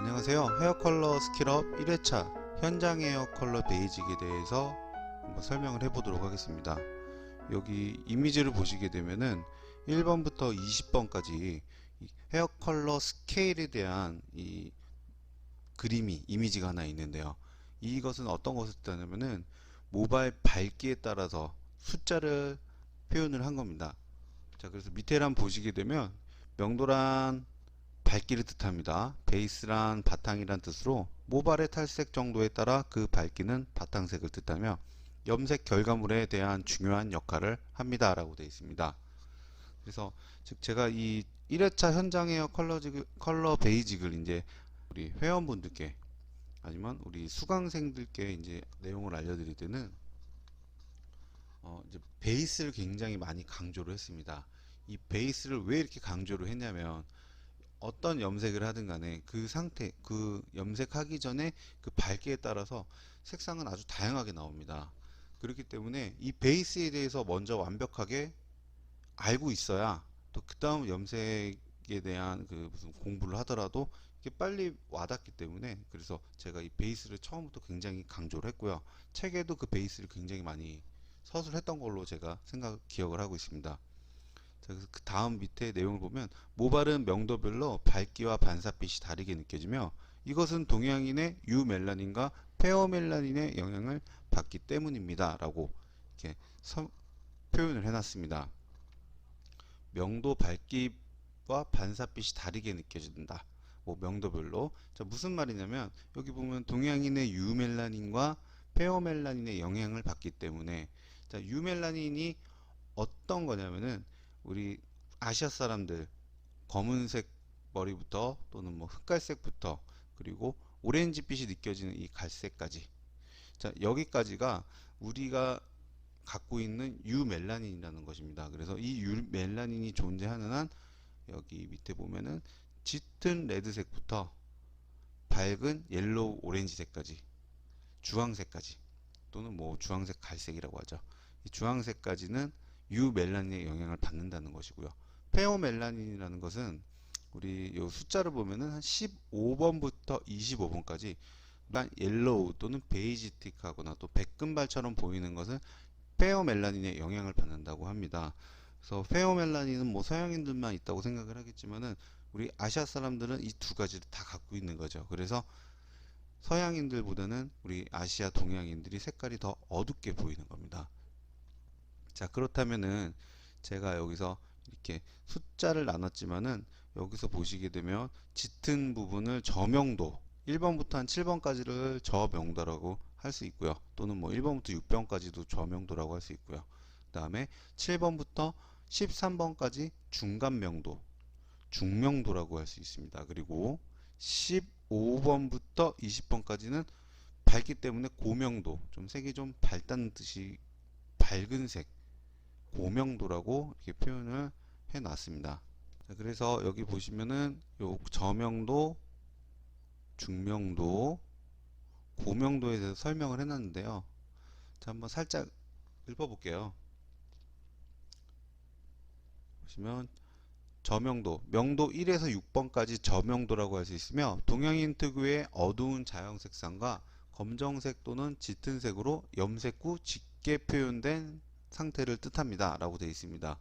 안녕하세요. 헤어컬러 스킬업 1회차 현장 헤어컬러 베이직에 대해서 한번 설명을 해보도록 하겠습니다. 여기 이미지를 보시게 되면은 1번부터 20번까지 헤어컬러 스케일에 대한 이 그림이 이미지가 하나 있는데요. 이것은 어떤 것을 뜻하냐면은 모바일 밝기에 따라서 숫자를 표현을 한 겁니다. 자, 그래서 밑에란 보시게 되면 명도란 밝기를 뜻합니다. 베이스란 바탕이란 뜻으로 모발의 탈색 정도에 따라 그 밝기는 바탕색을 뜻하며 염색 결과물에 대한 중요한 역할을 합니다 라고 되어 있습니다. 그래서 즉 제가 이 1회차 현장 헤어 컬러 베이직을 이제 우리 회원분들께 아니면 우리 수강생들께 이제 내용을 알려드릴 때는 이제 베이스를 굉장히 많이 강조를 했습니다. 이 베이스를 왜 이렇게 강조를 했냐면 어떤 염색을 하든 간에 그 상태, 그 염색하기 전에 그 밝기에 따라서 색상은 아주 다양하게 나옵니다. 그렇기 때문에 이 베이스에 대해서 먼저 완벽하게 알고 있어야 또 그 다음 염색에 대한 그 무슨 공부를 하더라도 이게 빨리 와닿기 때문에, 그래서 제가 이 베이스를 처음부터 굉장히 강조를 했고요. 책에도 그 베이스를 굉장히 많이 서술했던 걸로 제가 기억을 하고 있습니다. 그래서 그 다음 밑에 내용을 보면 모발은 명도별로 밝기와 반사빛이 다르게 느껴지며 이것은 동양인의 유멜라닌과 페어멜라닌의 영향을 받기 때문입니다 라고 이렇게 표현을 해놨습니다. 명도 밝기와 반사빛이 다르게 느껴진다. 뭐 명도별로. 자, 무슨 말이냐면 여기 보면 동양인의 유멜라닌과 페어멜라닌의 영향을 받기 때문에, 자, 유멜라닌이 어떤 거냐면은 우리 아시아 사람들 검은색 머리부터 또는 뭐 흑갈색부터 그리고 오렌지빛이 느껴지는 이 갈색까지, 자, 여기까지가 우리가 갖고 있는 유멜라닌이라는 것입니다. 그래서 이 유멜라닌이 존재하는 한 여기 밑에 보면은 짙은 레드색부터 밝은 옐로우 오렌지색까지, 주황색까지 또는 뭐 주황색 갈색이라고 하죠. 이 주황색까지는 유멜라닌의 영향을 받는다는 것이고요. 페어멜라닌이라는 것은 우리 요 숫자를 보면은 한 15번부터 25번까지 옐로우 또는 베이지틱하거나 또 백금발처럼 보이는 것은 페어멜라닌의 영향을 받는다고 합니다. 그래서 페어멜라닌은 뭐 서양인들만 있다고 생각을 하겠지만은 우리 아시아 사람들은 이 두 가지를 다 갖고 있는 거죠. 그래서 서양인들보다는 우리 아시아 동양인들이 색깔이 더 어둡게 보이는 겁니다. 자, 그렇다면은 제가 여기서 이렇게 숫자를 나눴지만은 여기서 보시게 되면 짙은 부분을 저명도 1번부터 한 7번까지를 저명도라고 할 수 있고요. 또는 뭐 1번부터 6번까지도 저명도라고 할 수 있고요. 그 다음에 7번부터 13번까지 중간명도, 중명도라고 할 수 있습니다. 그리고 15번부터 20번까지는 밝기 때문에 고명도, 좀 색이 좀 밝다는 뜻이 밝은 색, 고명도라고 이렇게 표현을 해 놨습니다. 그래서 여기 보시면은 요 저명도, 중명도, 고명도에 대해서 설명을 해 놨는데요. 자, 한번 살짝 읊어볼게요. 보시면 저명도, 명도 1에서 6번까지 저명도라고 할 수 있으며 동양인 특유의 어두운 자형 색상과 검정색 또는 짙은 색으로 염색 후 짙게 표현된 상태를 뜻합니다 라고 되어 있습니다.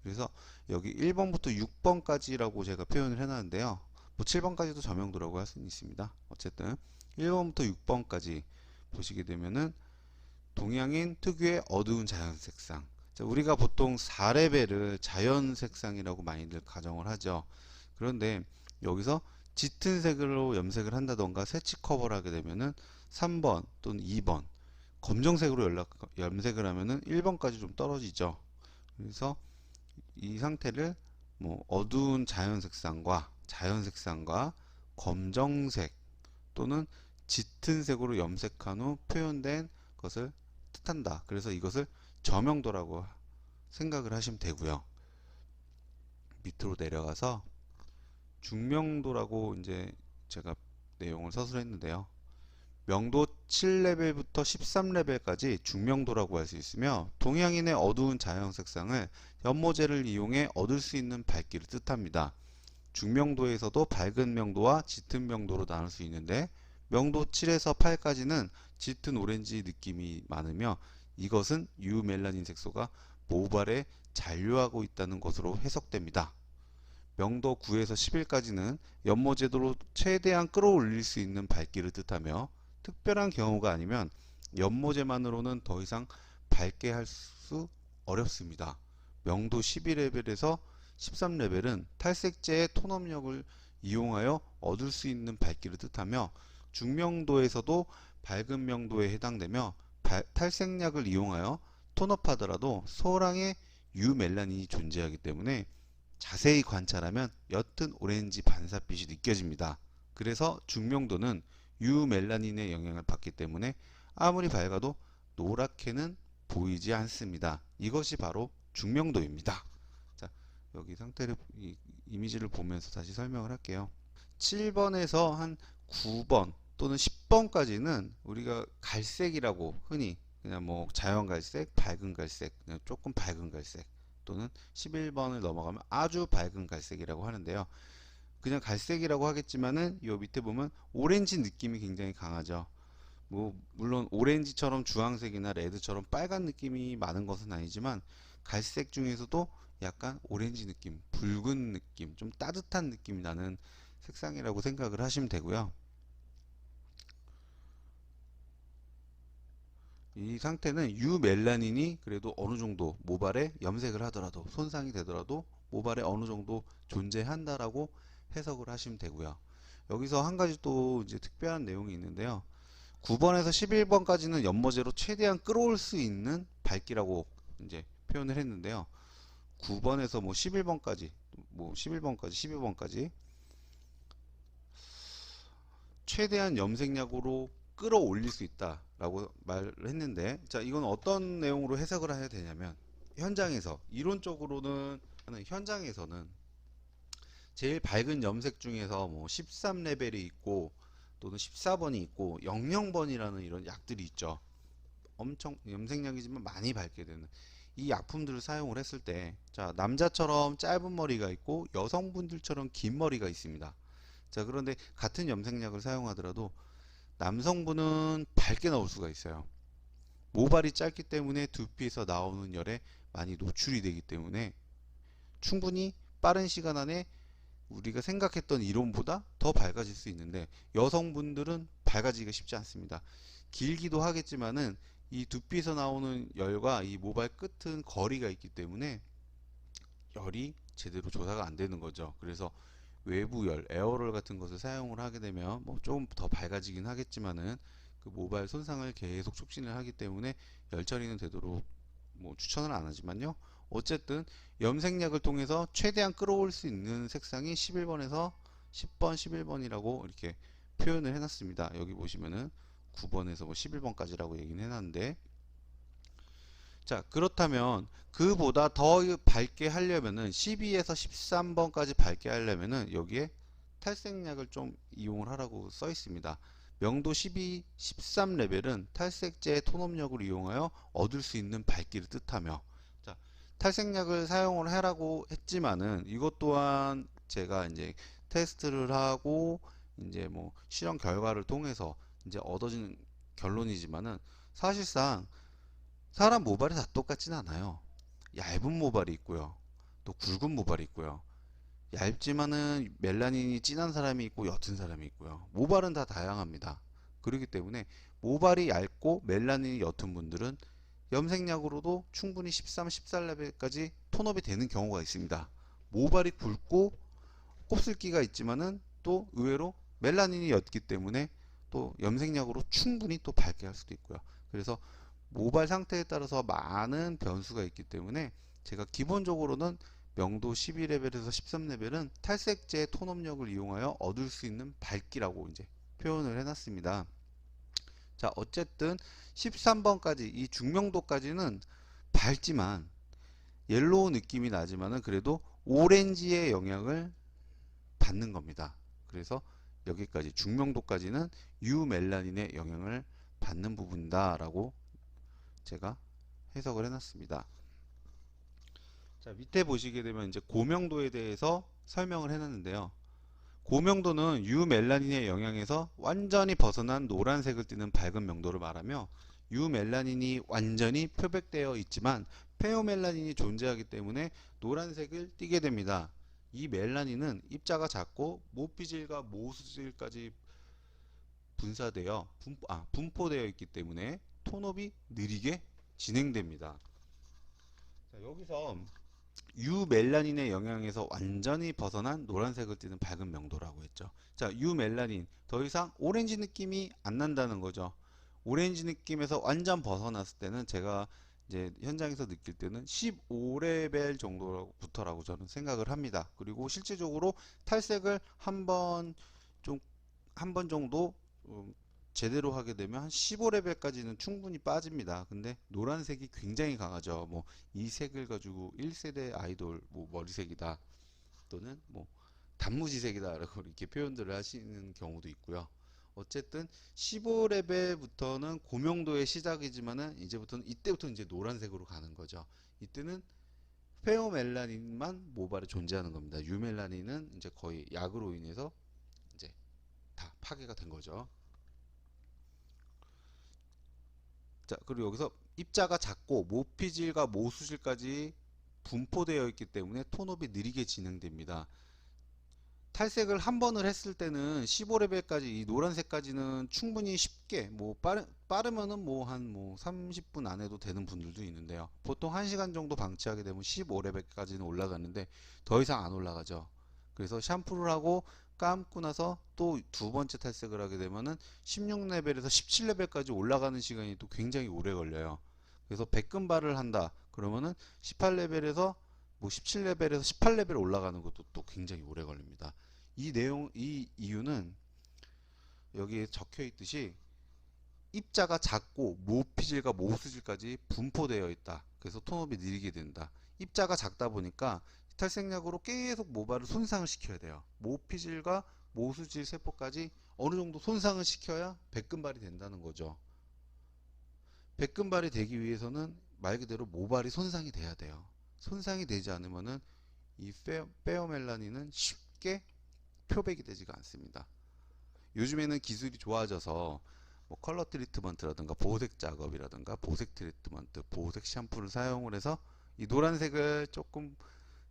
그래서 여기 1번부터 6번까지라고 제가 표현을 해놨는데요. 뭐 7번까지도 저명도라고 할 수는 있습니다. 어쨌든 1번부터 6번까지 보시게 되면은 동양인 특유의 어두운 자연 색상. 자, 우리가 보통 4레벨을 자연 색상이라고 많이들 가정을 하죠. 그런데 여기서 짙은 색으로 염색을 한다던가 새치 커버를 하게 되면은 3번 또는 2번 검정색으로 염색을 하면은 1번까지 좀 떨어지죠. 그래서 이 상태를 뭐 어두운 자연 색상과 검정색 또는 짙은 색으로 염색한 후 표현된 것을 뜻한다. 그래서 이것을 저명도라고 생각을 하시면 되고요. 밑으로 내려가서 중명도라고 이제 제가 내용을 서술했는데요. 명도 7레벨부터 13레벨까지 중명도라고 할 수 있으며 동양인의 어두운 자형 색상을 연모제를 이용해 얻을 수 있는 밝기를 뜻합니다. 중명도에서도 밝은 명도와 짙은 명도로 나눌 수 있는데 명도 7에서 8까지는 짙은 오렌지 느낌이 많으며 이것은 유멜라닌 색소가 모발에 잔류하고 있다는 것으로 해석됩니다. 명도 9에서 11까지는 연모제도로 최대한 끌어올릴 수 있는 밝기를 뜻하며 특별한 경우가 아니면 연모제만으로는 더 이상 밝게 할 수 어렵습니다. 명도 12레벨에서 13레벨은 탈색제의 톤업력을 이용하여 얻을 수 있는 밝기를 뜻하며 중명도에서도 밝은 명도에 해당되며 탈색약을 이용하여 톤업하더라도 소량의 유멜라닌이 존재하기 때문에 자세히 관찰하면 옅은 오렌지 반사빛이 느껴집니다. 그래서 중명도는 유멜라닌의 영향을 받기 때문에 아무리 밝아도 노랗게는 보이지 않습니다. 이것이 바로 중명도입니다. 자, 여기 상태를 이미지를 보면서 다시 설명을 할게요. 7번에서 한 9번 또는 10번까지는 우리가 갈색이라고 흔히 그냥 뭐 자연 갈색, 밝은 갈색, 그냥 조금 밝은 갈색 또는 11번을 넘어가면 아주 밝은 갈색이라고 하는데요. 그냥 갈색이라고 하겠지만은 요 밑에 보면 오렌지 느낌이 굉장히 강하죠. 뭐 물론 오렌지처럼 주황색이나 레드처럼 빨간 느낌이 많은 것은 아니지만 갈색 중에서도 약간 오렌지 느낌, 붉은 느낌, 좀 따뜻한 느낌이 나는 색상이라고 생각을 하시면 되고요. 이 상태는 유멜라닌이 그래도 어느 정도 모발에 염색을 하더라도 손상이 되더라도 모발에 어느 정도 존재한다라고 해석을 하시면 되고요. 여기서 한 가지 또 이제 특별한 내용이 있는데요. 9번에서 11번까지는 연모제로 최대한 끌어올 수 있는 밝기라고 이제 표현을 했는데요. 9번에서 뭐 11번까지, 뭐 11번까지, 12번까지 최대한 염색약으로 끌어올릴 수 있다라고 말을 했는데, 자, 이건 어떤 내용으로 해석을 해야 되냐면, 현장에서 이론적으로는 현장에서는 제일 밝은 염색 중에서 뭐 13레벨이 있고 또는 14번이 있고 00번이라는 이런 약들이 있죠. 엄청 염색약이지만 많이 밝게 되는 이 약품들을 사용을 했을 때, 자, 남자처럼 짧은 머리가 있고 여성분들처럼 긴 머리가 있습니다. 자, 그런데 같은 염색약을 사용하더라도 남성분은 밝게 나올 수가 있어요. 모발이 짧기 때문에 두피에서 나오는 열에 많이 노출이 되기 때문에 충분히 빠른 시간 안에 우리가 생각했던 이론보다 더 밝아질 수 있는데 여성분들은 밝아지기가 쉽지 않습니다. 길기도 하겠지만은 이 두피에서 나오는 열과 이 모발 끝은 거리가 있기 때문에 열이 제대로 조사가 안 되는 거죠. 그래서 외부 열, 에어롤 같은 것을 사용을 하게 되면 뭐 조금 더 밝아지긴 하겠지만은 그 모발 손상을 계속 촉진을 하기 때문에 열 처리는 되도록 뭐 추천을 안 하지만요. 어쨌든 염색약을 통해서 최대한 끌어올 수 있는 색상이 11번에서 10번, 11번이라고 이렇게 표현을 해놨습니다. 여기 보시면은 9번에서 뭐 11번까지라고 얘기는 해놨는데, 자, 그렇다면 그보다 더 밝게 하려면은 12에서 13번까지 밝게 하려면은 여기에 탈색약을 좀 이용을 하라고 써 있습니다. 명도 12, 13 레벨은 탈색제 톤업력을 이용하여 얻을 수 있는 밝기를 뜻하며, 자, 탈색약을 사용을 하라고 했지만은 이것 또한 제가 이제 테스트를 하고 이제 뭐 실험 결과를 통해서 이제 얻어지는 결론이지만은 사실상 사람 모발이 다 똑같진 않아요. 얇은 모발이 있고요. 또 굵은 모발이 있고요. 얇지만은 멜라닌이 진한 사람이 있고 옅은 사람이 있고요. 모발은 다 다양합니다. 그렇기 때문에 모발이 얇고 멜라닌이 옅은 분들은 염색약으로도 충분히 13, 14레벨까지 톤업이 되는 경우가 있습니다. 모발이 굵고 곱슬기가 있지만은 또 의외로 멜라닌이 옅기 때문에 또 염색약으로 충분히 또 밝게 할 수도 있고요. 그래서 모발 상태에 따라서 많은 변수가 있기 때문에 제가 기본적으로는 명도 12레벨에서 13레벨은 탈색제 톤업력을 이용하여 얻을 수 있는 밝기라고 이제 표현을 해놨습니다. 자, 어쨌든 13번까지 이 중명도까지는 밝지만 옐로우 느낌이 나지만은 그래도 오렌지의 영향을 받는 겁니다. 그래서 여기까지 중명도까지는 유멜라닌의 영향을 받는 부분이다 라고 제가 해석을 해놨습니다. 자, 밑에 보시게 되면 이제 고명도에 대해서 설명을 해놨는데요. 고명도는 유멜라닌의 영향에서 완전히 벗어난 노란색을 띠는 밝은 명도를 말하며, 유멜라닌이 완전히 표백되어 있지만 페오멜라닌이 존재하기 때문에 노란색을 띠게 됩니다. 이 멜라닌은 입자가 작고 모피질과 모수질까지 분포되어 있기 때문에 톤업이 느리게 진행됩니다. 자, 여기서 유멜라닌의 영향에서 완전히 벗어난 노란색을 띠는 밝은 명도라고 했죠. 자, 유멜라닌 더 이상 오렌지 느낌이 안 난다는 거죠. 오렌지 느낌에서 완전 벗어났을 때는 제가 이제 현장에서 느낄 때는 15레벨 정도부터라고 저는 생각을 합니다. 그리고 실제적으로 탈색을 한 번 정도 제대로 하게 되면 한 15레벨까지는 충분히 빠집니다. 근데 노란색이 굉장히 강하죠. 뭐 이 색을 가지고 1세대 아이돌 뭐 머리색이다, 또는 뭐 단무지색이다라고 이렇게 표현들을 하시는 경우도 있고요. 어쨌든 15레벨부터는 고명도의 시작이지만은 이때부터는 이제 노란색으로 가는 거죠. 이때는 페오멜라닌만 모발에 존재하는 겁니다. 유멜라닌은 이제 거의 약으로 인해서 이제 다 파괴가 된 거죠. 자, 그리고 여기서 입자가 작고 모피질과 모수질까지 분포되어 있기 때문에 톤업이 느리게 진행됩니다. 탈색을 한 번을 했을 때는 15레벨까지 이 노란색까지는 충분히 쉽게 뭐 빠르면은 뭐 한 뭐 30분 안에도 되는 분들도 있는데요. 보통 1시간 정도 방치하게 되면 15레벨까지는 올라가는데 더 이상 안 올라가죠. 그래서 샴푸를 하고 감고 나서 또 두 번째 탈색을 하게 되면은 16레벨에서 17레벨까지 올라가는 시간이 또 굉장히 오래 걸려요. 그래서 백금발을 한다 그러면은 18레벨에서 뭐 17레벨에서 18레벨 올라가는 것도 또 굉장히 오래 걸립니다. 이 이유는 여기에 적혀 있듯이 입자가 작고 모피질과 모수질까지 분포되어 있다. 그래서 톤업이 느리게 된다. 입자가 작다 보니까 탈색약으로 계속 모발을 손상을 시켜야 돼요. 모피질과 모수질 세포까지 어느 정도 손상을 시켜야 백금발이 된다는 거죠. 백금발이 되기 위해서는 말 그대로 모발이 손상이 돼야 돼요. 손상이 되지 않으면은 이 페어멜라닌은 쉽게 표백이 되지가 않습니다. 요즘에는 기술이 좋아져서 뭐 컬러 트리트먼트라든가 보색 작업이라든가 보색 트리트먼트, 보색 샴푸를 사용을 해서 이 노란색을 조금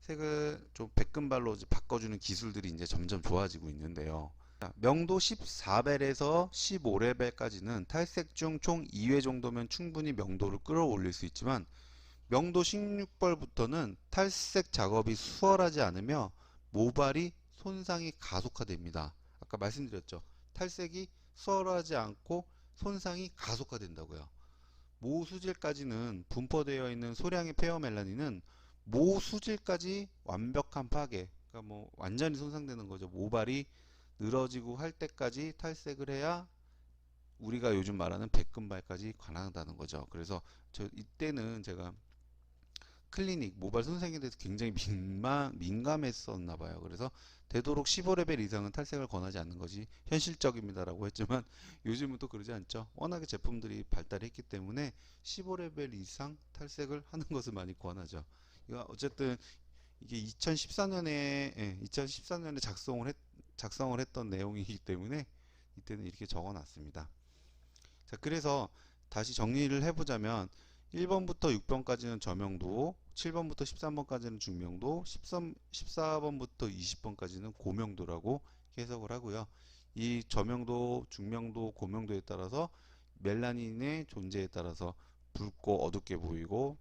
색을 좀 백금발로 바꿔주는 기술들이 이제 점점 좋아지고 있는데요. 명도 14벨에서 15레벨까지는 탈색 중 총 2회 정도면 충분히 명도를 끌어올릴 수 있지만, 명도 16벌부터는 탈색 작업이 수월하지 않으며 모발이 손상이 가속화됩니다. 아까 말씀드렸죠. 탈색이 수월하지 않고 손상이 가속화된다고요. 모수질까지는 분포되어 있는 소량의 페어멜라닌은 모수질까지 완벽한 파괴, 그러니까 뭐 완전히 손상되는 거죠. 모발이 늘어지고 할 때까지 탈색을 해야 우리가 요즘 말하는 백금발까지 관한다는 거죠. 그래서 이때는 제가 클리닉 모발 손상에 대해서 굉장히 민감했었나 봐요. 그래서 되도록 15레벨 이상은 탈색을 권하지 않는 것이 현실적입니다라고 했지만 요즘은 또 그러지 않죠. 워낙에 제품들이 발달했기 때문에 15레벨 이상 탈색을 하는 것을 많이 권하죠. 이거 어쨌든 이게 2014년에 작성을 했던 내용이기 때문에 이때는 이렇게 적어 놨습니다. 자, 그래서 다시 정리를 해보자면 1번부터 6번까지는 저명도, 7번부터 13번까지는 중명도, 14번부터 20번까지는 고명도라고 해석을 하고요. 이 저명도, 중명도, 고명도에 따라서 멜라닌의 존재에 따라서 붉고 어둡게 보이고,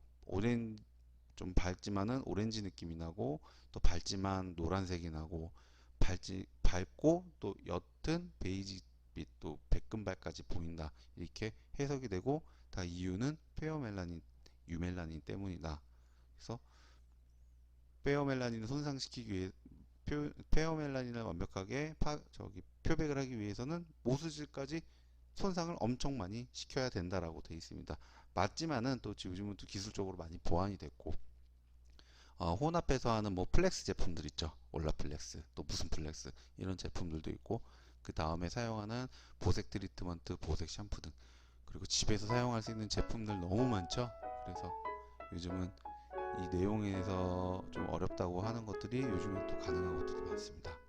좀 밝지만은 오렌지 느낌이 나고, 또 밝지만 노란색이 나고, 밝고 또 옅은 베이지빛, 또 백금발까지 보인다, 이렇게 해석이 되고, 다 이유는 유멜라닌 때문이다. 그래서 페어멜라닌을 손상시키기 위해 페어멜라닌을 완벽하게 표백을 하기 위해서는 모수질까지 손상을 엄청 많이 시켜야 된다라고 되어 있습니다. 맞지만은 또 요즘은 또 기술적으로 많이 보완이 됐고, 혼합해서 하는 뭐 플렉스 제품들 있죠. 올라플렉스, 또 무슨 플렉스, 이런 제품들도 있고, 그 다음에 사용하는 보색 트리트먼트, 보색 샴푸 등, 그리고 집에서 사용할 수 있는 제품들 너무 많죠. 그래서 요즘은 이 내용에서 좀 어렵다고 하는 것들이 요즘에 또 가능한 것들이 많습니다.